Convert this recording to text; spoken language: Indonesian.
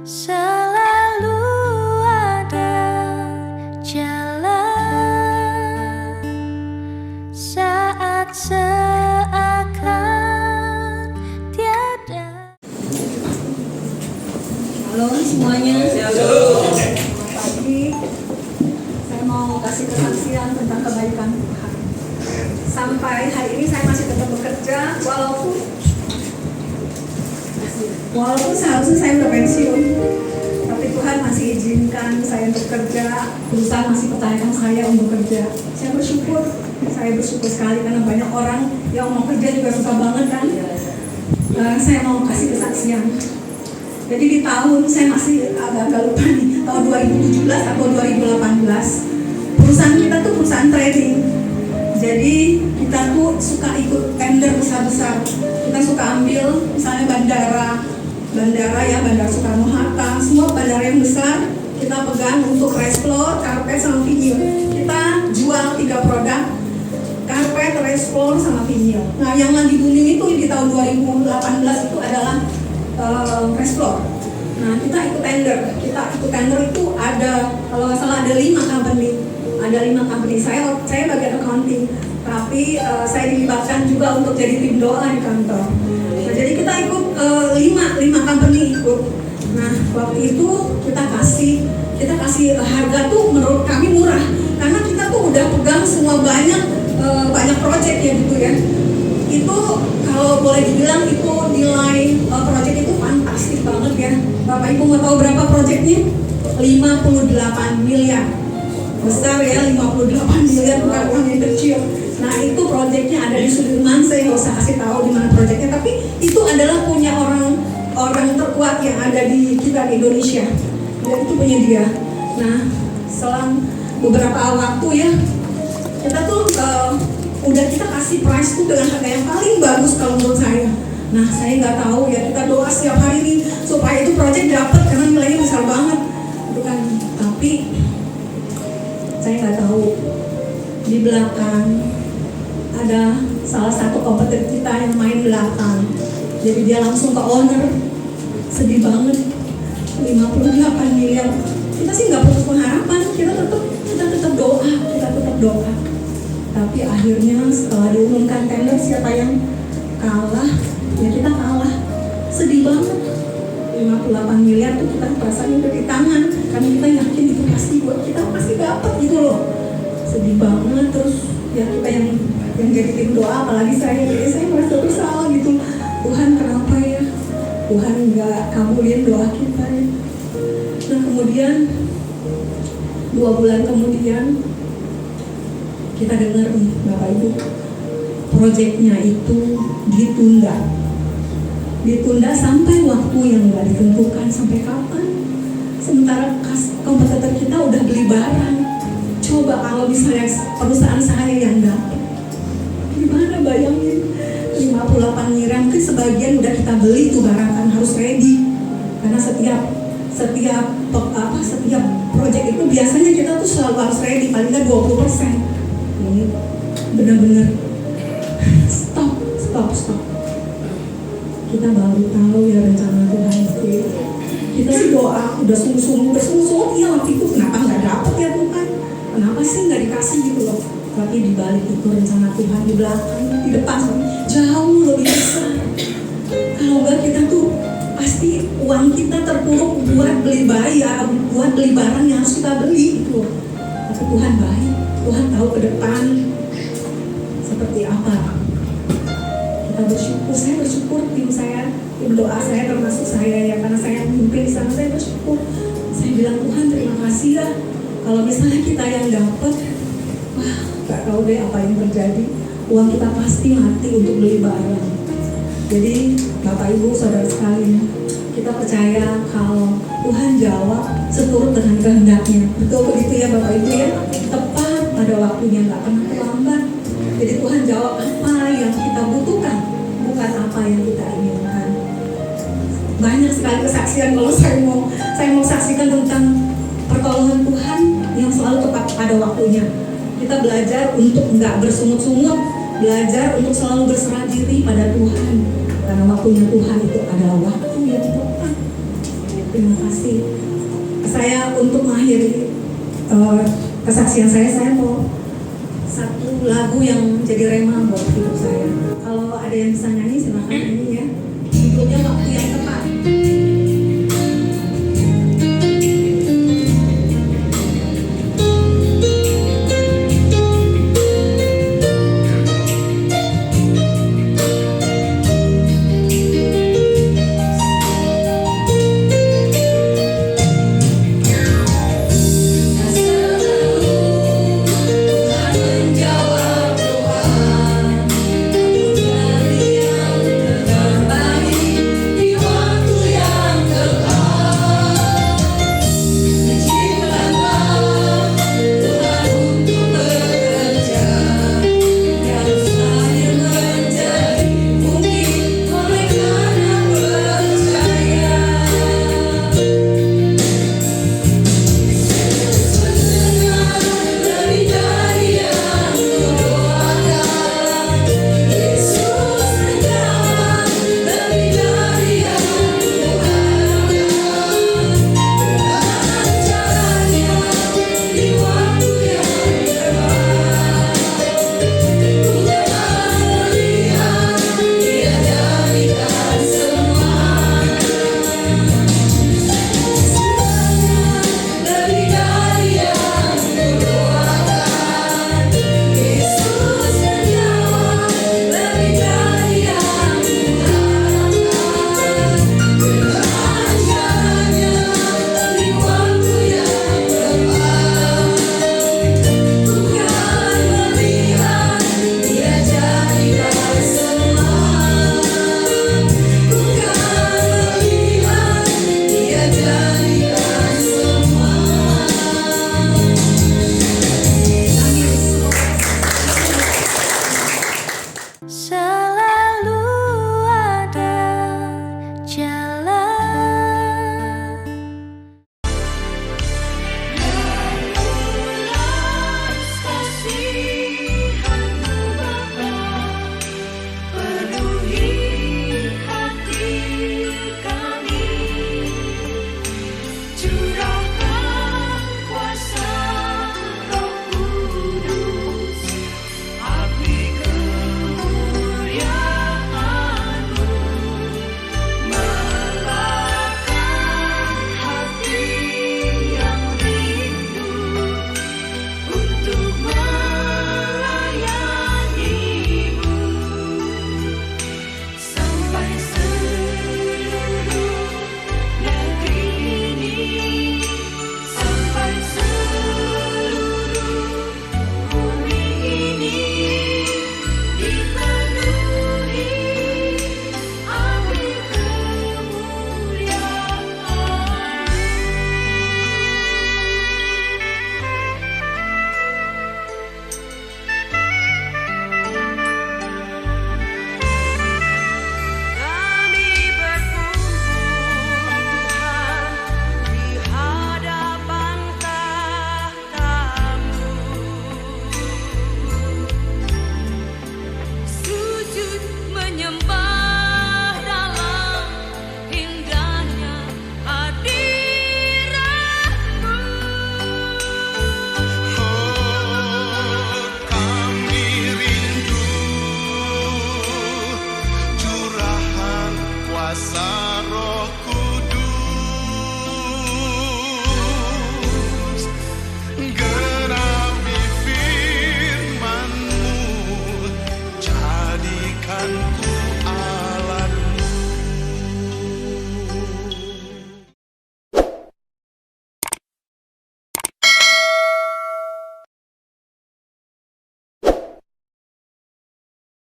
Selalu ada jalan saat seakan tiada. Halo semuanya. Selamat pagi. Saya mau kasih kesaksian tentang kebaikan Tuhan. Sampai hari ini saya masih tetap bekerja walaupun seharusnya saya udah pensiun, tapi Tuhan masih izinkan saya bekerja. Perusahaan masih percayakan saya untuk kerja. Saya bersyukur sekali karena banyak orang yang mau kerja juga susah banget kan. Saya mau kasih kesaksian. Jadi di tahun, saya masih agak lupa nih, tahun 2017 atau 2018, perusahaan kita tuh perusahaan trading. Jadi kita tuh suka ikut tender besar-besar. Kita suka ambil misalnya bandara Soekarno-Hatta, semua bandara yang besar kita pegang untuk resplor, karpet sama vinyl. Kita jual 3 produk, karpet, resplor sama vinyl. Nah yang lagi booming itu di tahun 2018 itu adalah resplor. Nah kita ikut tender itu ada, kalau nggak salah ada 5 company. Saya bagian accounting, tapi saya dilibatkan juga untuk jadi tim doa di kantor. Nah jadi kita ikut 5 company ikut. Nah waktu itu kita kasih harga tuh menurut kami murah, karena kita tuh udah pegang semua banyak project ya gitu ya. Itu kalau boleh dibilang itu nilai project itu fantastis banget ya. Bapak Ibu mau tahu berapa projectnya? 58 miliar. Besar ya, 58 miliar, bukan uang yang kecil. Nah itu projectnya ada di Sudirman. Saya nggak usah kasih tahu di mana projectnya, tapi itu adalah punya orang terkuat yang ada di kita di Indonesia. Dan itu punya dia. Nah selang beberapa waktu ya, kita tuh udah kita kasih price tuh dengan harga yang paling bagus kalau menurut saya. Nah saya nggak tahu ya, kita doa setiap hari nih supaya itu project dapat karena nilainya besar banget, itu kan. Tapi saya nggak tahu di belakang ada salah satu kompetitor kita yang main belakang. Jadi dia langsung ke owner, sedih banget, 58 miliar. Kita sih nggak putus pengharapan, kita tetap doa. Tapi akhirnya setelah diumumkan tender siapa yang kalah, ya kita kalah. Sedih banget. 58 miliar tuh kita perasaan udah di tangan, karena kita yakin itu pasti buat kita, pasti dapat gitu loh. Sedih banget. Terus ya kita yang jadi tim doa, apalagi saya merasa bersalah gitu. Tuhan kenapa ya? Tuhan nggak kabulin doa kita ya. Nah kemudian 2 bulan kemudian kita dengar nih Bapak Ibu, proyeknya itu ditunda sampai waktu yang nggak ditentukan. Sampai kapan? Sementara kompetitor kita udah beli barang. Coba kalau misalnya perusahaan saya yang dapat, gimana bayangin? 58 miliar, mungkin sebagian udah kita beli tuh barang, kan harus ready. Karena setiap proyek itu biasanya kita tuh selalu harus ready, paling nggak 20%. Ini benar-benar stop. Kita baru tahu ya rencana Tuhan itu. Kita sih doa udah bersungguh-sungguh ya waktu itu, kenapa nggak dapet ya Tuhan? Kenapa sih nggak dikasih gitu loh? Tapi di balik itu rencana Tuhan di belakang, di depan jauh lebih besar. Kalau nggak kita tuh pasti uang kita terpuruk buat beli barang yang harus kita beli gitu loh. Tapi Tuhan baik, Tuhan tahu ke depan seperti apa. Kita bersyukur, saya bersyukur tim doa saya termasuk saya ya, karena saya memimpin di sana. Saya bersyukur, saya bilang Tuhan terima kasih ya. Kalau misalnya kita yang dapat, wah gak tahu deh apa yang terjadi. Uang kita pasti mati untuk beli barang. Jadi Bapak Ibu Saudara sekalian, kita percaya kalau Tuhan jawab seturut dengan kehendaknya. Betul begitu ya Bapak Ibu ya, tepat pada waktunya, gak pernah terlambat. Jadi Tuhan jawab apa yang kita butuhkan, bukan apa yang kita inginkan. Banyak sekali kesaksian kalau saya mau saksikan tentang pertolongan Tuhan yang selalu tepat pada waktunya. Kita belajar untuk nggak bersungut-sungut, belajar untuk selalu berserah diri pada Tuhan, karena waktunya Tuhan itu adalah waktu yang tepat. Terima kasih. Saya untuk mengakhiri kesaksian saya mau satu lagu yang menjadi rema buat hidup saya. Kalau ada yang bisa nyanyi silakan nyanyi ya. Judulnya Waktu Yang Tepat.